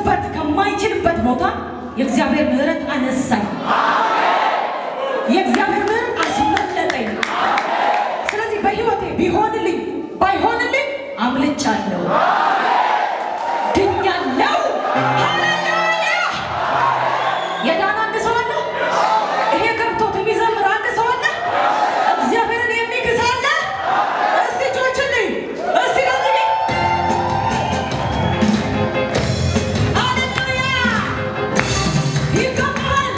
ሊደርስበት ከማይችልበት ቦታ የእግዚአብሔር ምሕረት አነሳኝ። የእግዚአብሔር ምሕረት አስመለጠኝ። ስለዚህ በሕይወቴ ቢሆንልኝ ባይሆንልኝ አምልጫለሁ፣ ድኛለሁ። ሃሌሉያ! የዳነ አንድ ሰው አለ? ይሄ ገብቶት የሚዘምር አንድ ሰው አለ? እግዚአብሔርን የሚግስ አለ? እስቲ ጮችልኝ! እስቲ ለዚህ ሃሌሉያ! ይገባል!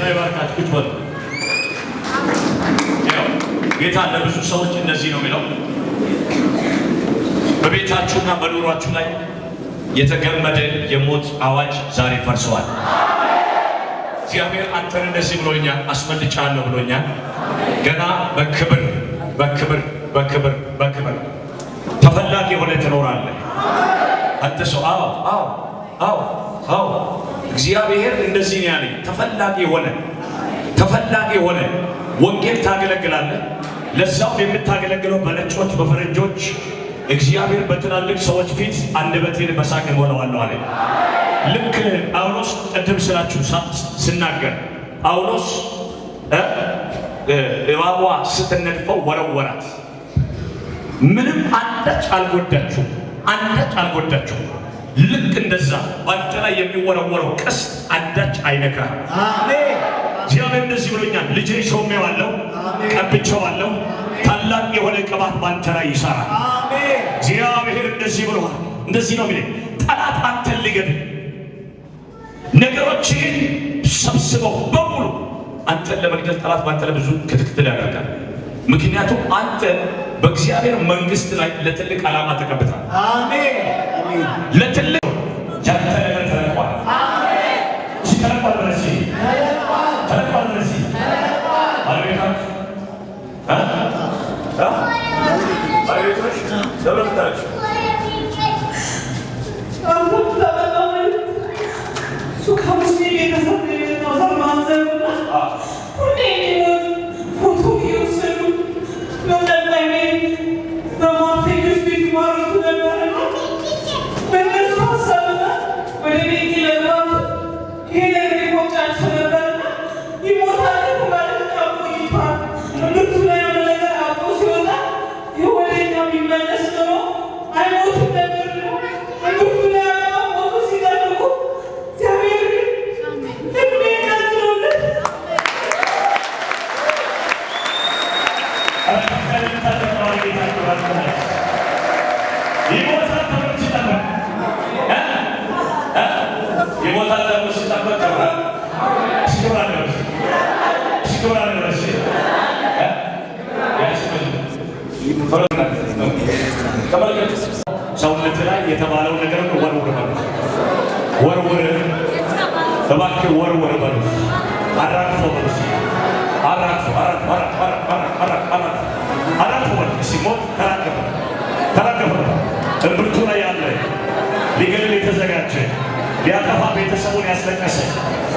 ይባርካችሁ። ቁጭ በሉ። ጌታ ለብዙ ሰዎች እንደዚህ ነው የሚለው፣ በቤታችሁና በኑሯችሁ ላይ የተገመደ የሞት አዋጅ ዛሬ ፈርሰዋል። እግዚአብሔር አንተን እንደዚህ ብሎኛል፣ አስመልጫለሁ ብሎኛል። ገና በክብር በክብር በክብር በክብር ተፈላጊ ሆነ ትኖራለህ። አንተ ሰው አዎ እግዚአብሔር እንደዚህ ነው ያለኝ። ተፈላጊ ሆነ ወንጌል ታገለግላለህ። ለዛው የምታገለግለው በነጮች በፈረንጆች እግዚአብሔር በትላልቅ ሰዎች ፊት አንደበቴን በሳቅ እሞላዋለሁ አለ። ልክ ጳውሎስ ቅድም ስላችሁ ስናገር ጳውሎስ እባቧ ስትነድፈው ወረወራት። ምንም አንዳች አልጎዳችሁ። ልክ እንደዛ ባንተ ላይ የሚወረወረው ቀስት አንዳች አይነካህም። አሜን። እግዚአብሔር እንደዚህ ብሎኛል፣ ልጄ ሾሜዋለሁ፣ ቀብቼዋለሁ፣ ታላቅ የሆነ ቅባት ባንተ ላይ ይሰራል። አሜን። እግዚአብሔር እንደዚህ ብሎሃል። እንደዚህ ነው የሚለኝ፣ ጠላት አንተን ሊገድል ነገሮችህን ሰብስበው በሙሉ አንተን ለመግደል ጠላት ባንተ ላይ ብዙ ክትትል ያደርጋል። ምክንያቱም አንተ በእግዚአብሔር መንግስት ላይ ለትልቅ ዓላማ ተቀብተሃል። አሜን። ለትልቅ ያንተ ነገር ተለቋል። አሜን። ተለቋል። ሰውነት ላይ የተባለው ነገር ወርውር፣ እባክህ ወርውር በሉ። አራግፎ በሉ። አራግፎ በሉ። ሲሞት ተራገፈ። እብርቱ ላይ ያለ ሊገድል የተዘጋጀ ሊያጠፋ ቤተሰቡን ያስለቀሰ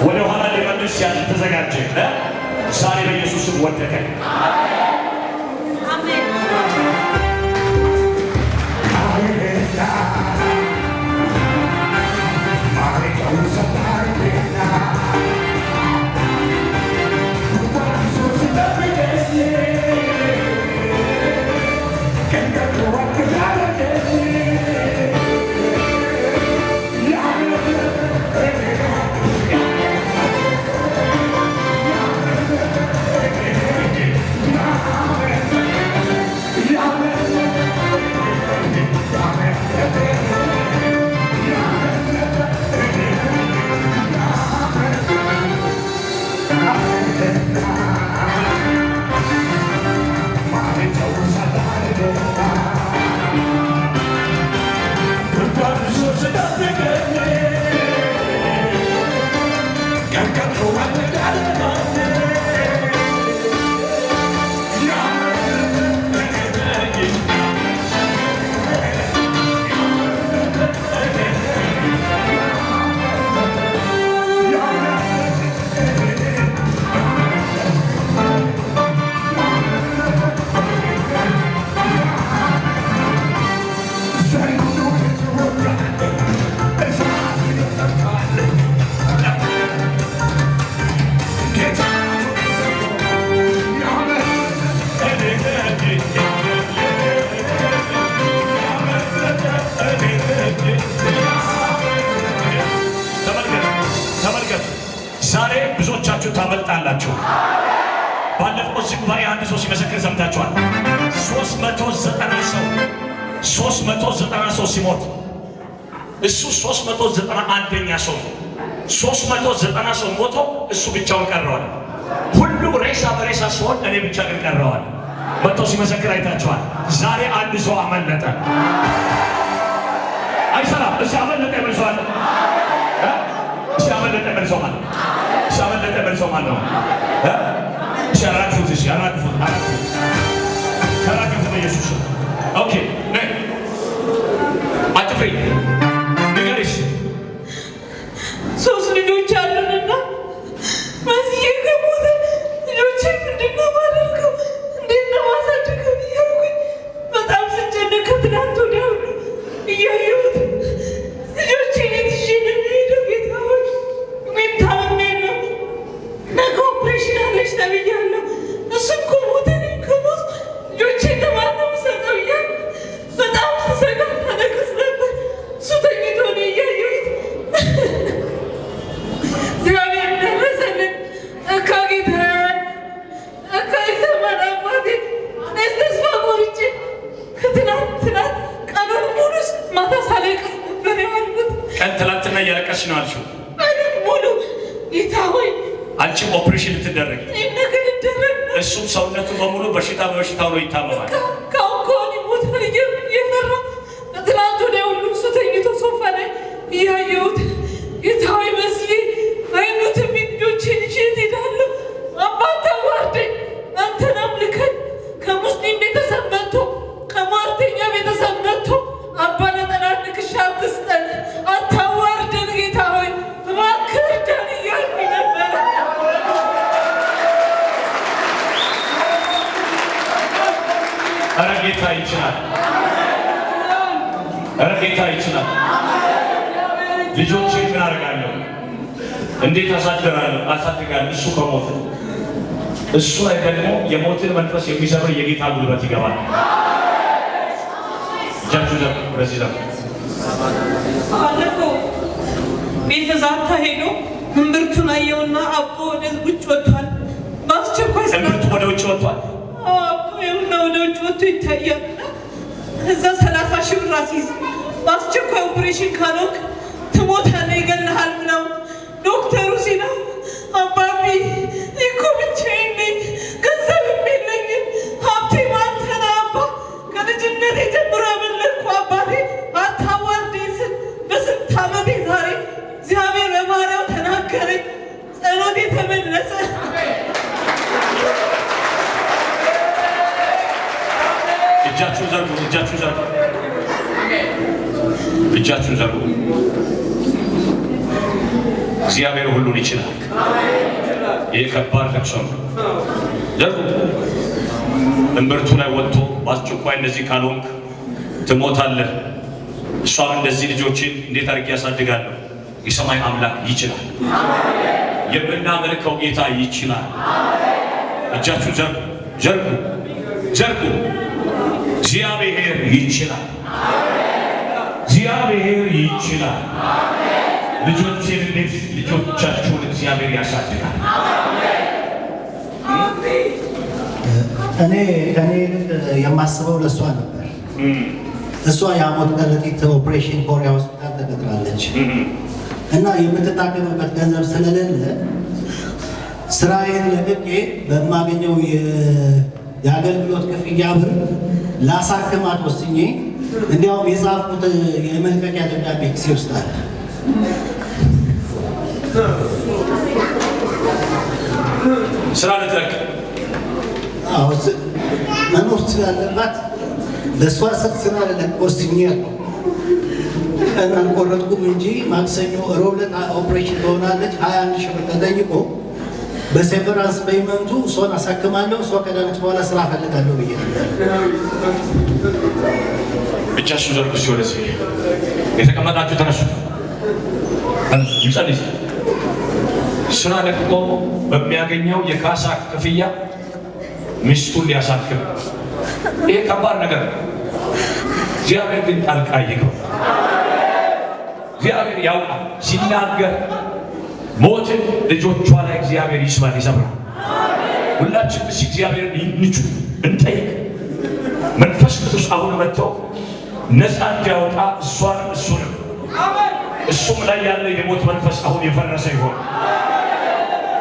ወደ ኋላ ሊመልስ ያልተዘጋጀ ዛሬ በኢየሱስም ወደቀ። ዛሬ ብዙዎቻችሁ ታመልጣላችሁ። ባለፈው ጉባኤ አንድ ሰው ሲመሰክር ሰምታችኋል። 390 ሰው ሲሞት እሱ 391ኛ ሰው ነው። 390 ሰው ሞቶ እሱ ብቻውን ቀረዋል። ሁሉ ሬሳ በሬሳ ሲሆን እኔ ብቻ ግን ቀረዋል። መጥቶ ሲመሰክር አይታችኋል። ዛሬ አንድ ሰው አመለጠ። አይሰራም። እሺ አመለጠ መልሷል። እሺ አመለጠ መልሷል። እሺ አመለጠ መልሷል ነው። ሸራክፉት። እሺ አራክፉት። ከራክፉት በኢየሱስ ኦኬ ነይ አትፍሪ ንገሪሽ 3 ልጆች አሉንና በዚህ የገቡት ልጆች ምንድነው ማደርገው እንዴት ነው ማሳደገው እያልኩኝ በጣም ስጨነቅ ከትናንት ወዲያ ሁሉ እያየሁት ልጆቼን ይዤ ነው የምሄደው። ጌታ ሆይ እኔም ታምሜ ነው ነገ ኦፕሬሽን አለች ተብያለሁ። እሱ እኮ ሞተ፣ እኔም ከሞት ልጆቼን ለማን ነው የምሰጠው እያልኩ በጣም ስሰጋ ታለቅስ ነበር። እሱ ተኝቶ ነው እያየሁት እግዚአብሔር ደረሰልን። እካ ጌታ እካ ይሰማል አባቴ። እኔስ ተስፋ ቆርጬ ከትናንትና ቀኑን ሙሉ ማታ ሳለቅስ ነበር የዋልኩት። ቀን ትናንትና እያለቀስሽ ነው አልሽው? ቀኑን ሙሉ ጌታ ሆይ አንቺም ኦፕሬሽን ልትደረግ እኔም ነገር ልደረግ ነው። እሱም ሰውነቱ በሙሉ በሽታው ነው ይታመማል። ካሁን ከሆነ ይሞታል እየፈራ ትናንት ወዲያ ሁሉ እሱ ተኝቶ ሶፋ ላይ እያየሁት ጌታ ሆይ መስዬ አይሞትም ልጆቼን ይዤ እሄዳለሁ። አባት ታዋርደኝ፣ አንተን አምልከን ከሙስሊም ቤተሰብ መጥቶ ከሟርተኛ ቤተሰብ መጥቶ አባ ለጠላት ንክሻ አትስጠን፣ አታዋርደን ጌታ ሆይ እባክህ እርዳን እያልኩኝ ነበረ። ኧረ ጌታ ይችላል። ኧረ ጌታ ይችላል። ልጆቼ ምን አደርጋለሁ? እንዴት አሳድጋለሁ? እሱ ከሞተ እሱ ላይ ደግሞ የሞትን መንፈስ የሚሰብር የጌታ ጉልበት ይገባል። እጃችሁ ዘ ፕሬዚዳንት አለፈው ቤተ ዛታ ሄዶ እምብርቱን አየውና አቦ ወደ ውጭ ወጥቷል። በአስቸኳይ እምብርቱ ወደ ውጭ ወጥቷል። አቦ ይሁንና ወደ ውጭ ወጥቶ ይታያል። እዛ 30 ሺህ ብር አስይዝ በአስቸኳይ ኦፕሬሽን ካልሆንክ ትሞታለህ፣ ይገለሃል ብለው ዶክተሩ ሲለው አባቢ እኮ ብቻዬን ነኝ፣ ገንዘብም የለኝም፣ ሀብቴም አንተ ነህ አባ፣ ከልጅነቴ ጀምሮ ያመለጥኩ አባቴ አታዋርደኝ ስል በስንት ዓመቴ ዛሬ እግዚአብሔር በባሪያው ተናገረኝ፣ ጸሎቴ ተመለሰ። እጃችሁ ዘርጉ። እጃችሁ ዘርጉ። እግዚአብሔር ሁሉን ይችላል። ይህ ከባድ ለቅሶ ነው። ዘርጉ። እምብርቱ ላይ ወጥቶ በአስቸኳይ እንደዚህ ካልሆንክ ትሞታለህ። እሷም እንደዚህ ልጆችን እንዴት አድርጌ ያሳድጋለሁ? የሰማይ አምላክ ይችላል። የምናመልከው ጌታ ይችላል። እጃችሁ ዘርጉ። እግዚአብሔር ይችላል። እግዚአብሔር ይችላል። ልጆቼን እንዴት ልጆቻችሁን እግዚአብሔር ያሳድጋል። እኔ የማስበው ለእሷ ነበር። እሷ የሐሞት ከረጢት ኦፕሬሽን ኮሪያ ሆስፒታል ተቀጥራለች እና የምትታከምበት ገንዘብ ስለሌለ ስራዬን ለቅቄ በማገኘው የአገልግሎት ክፍያ ብር ላሳክማት ወስኜ እንዲያውም የጻፍኩት የመልቀቂያ ደብዳቤ ኪሴ ውስጥ አለ። ስራ ልትለቅ መኖር ስላለባት ለእሷ ስራ ልለቅ ወስኜ ያለው ቀን አልቆረጥኩም እንጂ ማክሰኞ ሮብ ዕለት ኦፕሬሽን ትሆናለች። 21 ሺህ ብር ተጠይቆ በሴቨራንስ ፔይመንቱ እሷን አሳክማለሁ፣ እሷ ከዳነች በኋላ ስራ እፈልጋለሁ ብዬ ነበር። ብቻችሁ ዘርጉ። ሲሆነ የተቀመጣችሁ ተነሱ። ይጸልይ። ስራ ለቅቆ በሚያገኘው የካሳ ክፍያ ሚስቱን ሊያሳክም፣ ይሄ ከባድ ነገር ነው። እግዚአብሔር ግን ጣልቃ ይገባ። እግዚአብሔር ያውቃል። ሲናገር ሞትን ልጆቿ ላይ እግዚአብሔር ይሰብራል። ሁላችን እሺ እግዚአብሔርን እንጩ እንጠይቅ። መንፈስ ቅዱስ አሁን መጥቶ ነፃ እንዲያወጣ እሷንም እሱንም እሱም ላይ ያለ የሞት መንፈስ አሁን የፈረሰ ይሆን።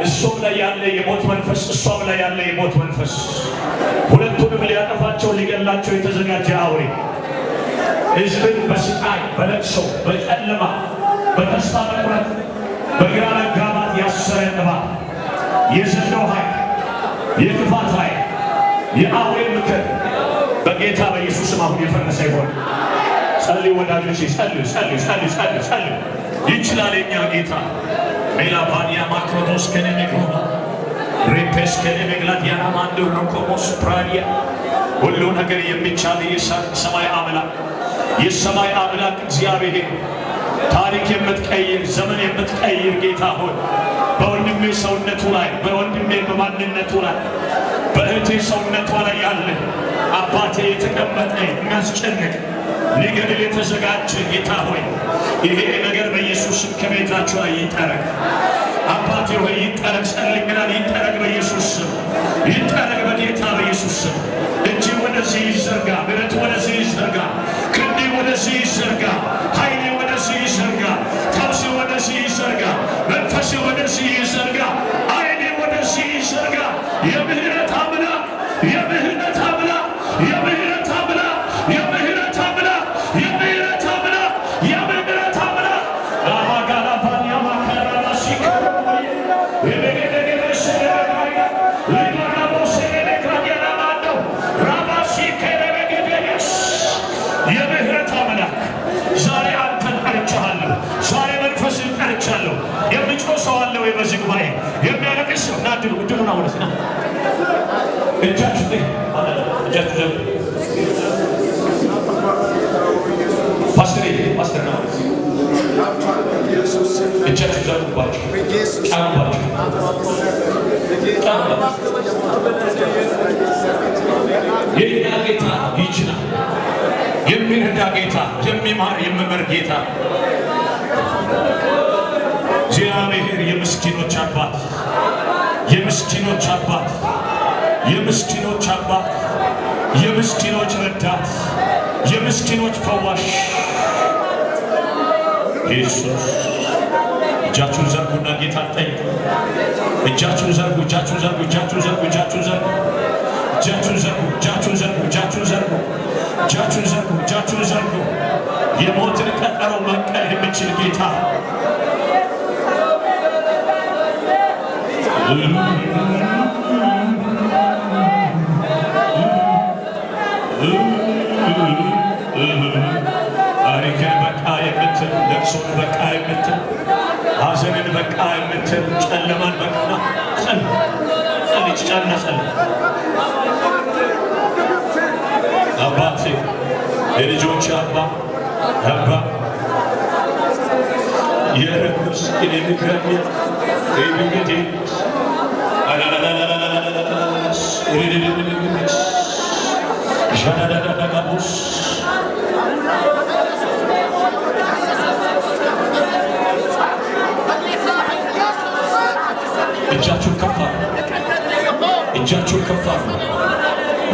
እሱም ላይ ያለ የሞት መንፈስ፣ እሷም ላይ ያለ የሞት መንፈስ፣ ሁለቱንም ሊያጠፋቸው ሊገላቸው የተዘጋጀ አውሬ ሕዝብን በስቃይ በለቅሶ በጨለማ በተስፋ መቁረጥ በግራ መጋባት ያሰረ እባብ፣ የዘንዶ ኃይል፣ የክፋት ኃይል፣ የአውሬ ምክር በጌታ በኢየሱስም አሁን የፈረሰ ይሆን። ጸልዩ ወዳጆች፣ ጸልዩ ጸልዩ ጸልዩ ጸልዩ ጸልዩ። ይችላል የኛ ጌታ። ሜላባኒያ ማክሮቶስ ከነሜግሮባ ሬፔስ ከነሜግላዲያና ማንዶ ሮኮሞስ ፕራዲያ ሁሉ ነገር የሚቻል የሰማይ አምላክ የሰማይ አምላክ እግዚአብሔር ታሪክ የምትቀይር ዘመን የምትቀይር ጌታ ሆይ በወንድሜ ሰውነቱ ላይ በወንድሜ በማንነቱ ላይ በእህቴ ሰውነቷ ላይ ያለ አባቴ የተቀመጠ የሚያስጨንቅ ሊገድል የተዘጋጀ ጌታ ሆይ ይሄ ነገር በኢየሱስም ከቤታችሁ ላይ ይጠረግ። አባቴ ሆይ ይጠረግ። ጸልይናል። ይጠረግ በኢየሱስ ስም ይጠረግ። በጌታ በኢየሱስ ስም እጅ ወደዚህ ይዘርጋ። ምሕረት ወደዚህ ይዘርጋ። ክንዴ ወደዚህ ይዘርጋ። ኃይሌ ወደዚህ ይዘርጋ። ፈውስ ወደዚህ ይዘርጋ። መንፈስ ወደዚህ ይዘርጋ። ዓይኔ ወደዚህ ይዘርጋ። የምህረት አምላክ የምህረት አምላክ የምህረት አምላክ የምህረት አምላክ የምህረት አምላክ የምህረት አምላክ አባጋላፋኒያ ማካራማሲካ የምህረት አምላክ ዛሬ አንተን ጠርቻለሁ። ዛሬ መንፈስን ጠርቻለሁ። የሚጮህ ሰው አለ ወይ በዚህ ጉባኤ? የሚያለቅስ ሰው ና ድሉና ወደስና እጃችሁ እጃችሁ ፓስተር ነው እጃችሁ ዘርጉባችሁ ጫኑባችሁ የኛ ጌታ ይችላል። የሚረዳ ጌታ፣ የሚማር የሚመር ጌታ እግዚአብሔር የምስኪኖች አባት የምስኪኖች አባት የምስኪኖች አባት የምስኪኖች ረዳት የምስኪኖች ፈዋሽ ኢየሱስ። እጃችሁን ዘርጉና ጌታ ጠይቁ። እጃችሁን ዘርጉ፣ እጃችሁን ዘርጉ፣ እጃችሁን ዘርጉ፣ እጃችሁን ዘርጉ፣ እጃችሁን ዘርጉ፣ እጃችሁን ዘርጉ፣ እጃችሁን ዘርጉ፣ እጃችሁን ዘርጉ፣ እጃችሁን ዘርጉ። የሞትን ቀጠሮ መንቀል የሚችል ጌታ ታሪክን በቃ የምትል ለቅሶን በቃ የምትል ሐዘንን በቃ የምትል ጨለማን በቃ ጸል አባቴ የልጆች አባ የርኩስ የምክረብ የምግድ ሻዳዳዳዳጋቡስ እጃችሁን ከፍ አድርጉ። እጃችሁን ከፍ አድርጉ።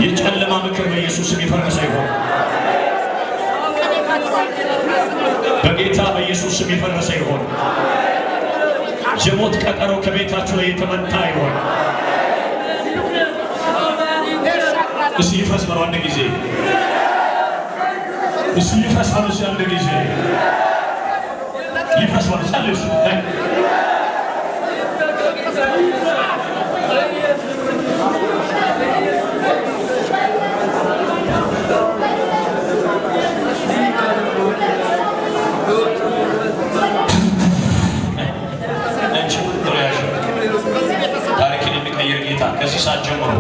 የጨለማ ምክር በኢየሱስም የፈረሰ ይሆን። በጌታ በኢየሱስም የፈረሰ ይሆን። የሞት ቀጠሮ ከቤታችሁ ላይ የተመታ ይሆን። እስቲ ይፍረስ በሉ አንድ ጊዜ። እስቲ ይፍረስ በሉ አንድ ጊዜ። ይፍረስ በሉ ጸልዩ። ታሪክን የሚቀይር ጌታ ከዚህ ሰዓት ጀምሮ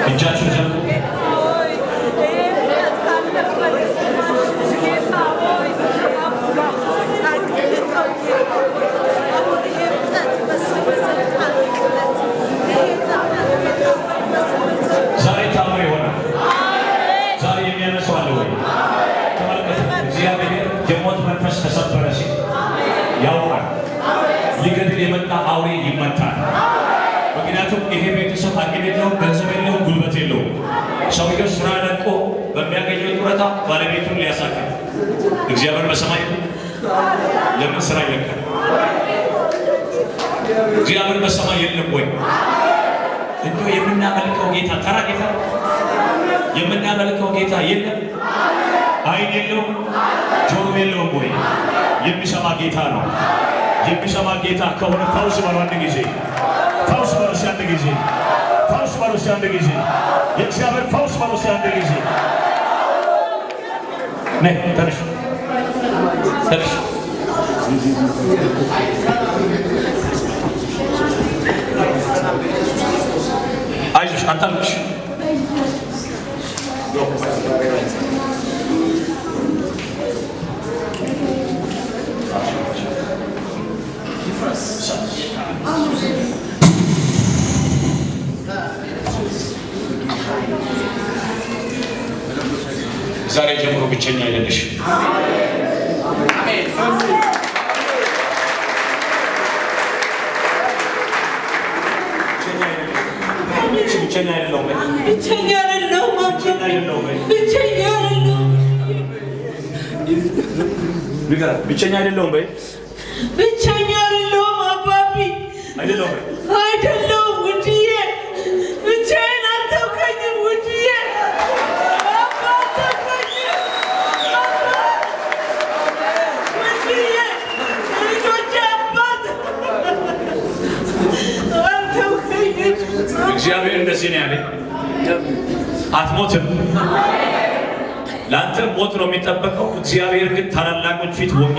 እጃችሁን ዘርጉ። ዛሬ ታምር ይሆናል። ዛሬ የሚያነሳው አለ ወይ? ተመልከቱ። እግዚአብሔር የሞት መንፈስ ተሰበረ ሲል ያው ሰውየው ስራ ለቆ በሚያገኘው ጡረታ ባለቤቱን ሊያሳክም እግዚአብሔር በሰማይ ለምን ስራ ይለካል? እግዚአብሔር በሰማይ የለም ወይ? እንደው የምናመልከው ጌታ ተራ ጌታ የምናመልከው ጌታ የለም? አይን የለውም? ጆሮ የለውም ወይ? የሚሰማ ጌታ ነው። የሚሰማ ጌታ ከሆነ ፈውስ በሉ አንድ ጊዜ፣ ፈውስ በሉ አንድ ጊዜ፣ ፈውስ በሉ አንድ ጊዜ፣ የእግዚአብሔር ፈውስ በሉ አንድ ጊዜ። ነይ ተነሽ፣ ተነሽ። አይዞሽ አንታልሽ ዛሬ ጀምሮ ብቸኛ አይደለሽ። ብቸኛ አይደለሁም። ብቸኛ አይደለሁም። ብቸኛ አይደለሁም በይ። ብቸኛ አይደለሁም አባቢ። አይደለሁም አይደለሁም ውድዬ። ብቻዬን አታውቀኝም ውድዬ። እግዚአብሔር እንደዚህ ነው ያለኝ፣ አትሞትም። ለአንተ ሞት ነው የሚጠበቀው። እግዚአብሔር ግን ታላላቆች ፊት ወንጌል